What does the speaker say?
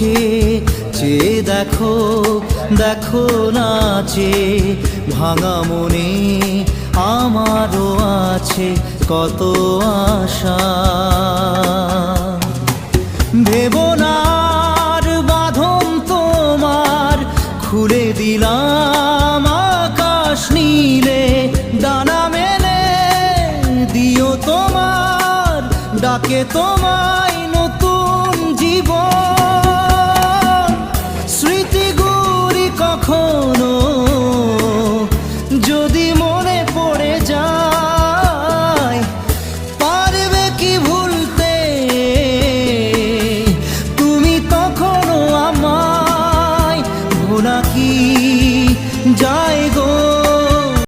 চোখে চেয়ে দেখো, দেখো নাচে ভাঙা মনে আমারও আছে কত আশা। ভেবো না আর বাঁধন তোমার, খুলে দিলাম আকাশ নীলে, ডানা মেলে দিও তোমার ডাকে তোমায় নতুন জীবন। স্মৃতিগুলি কখনো যদি মনে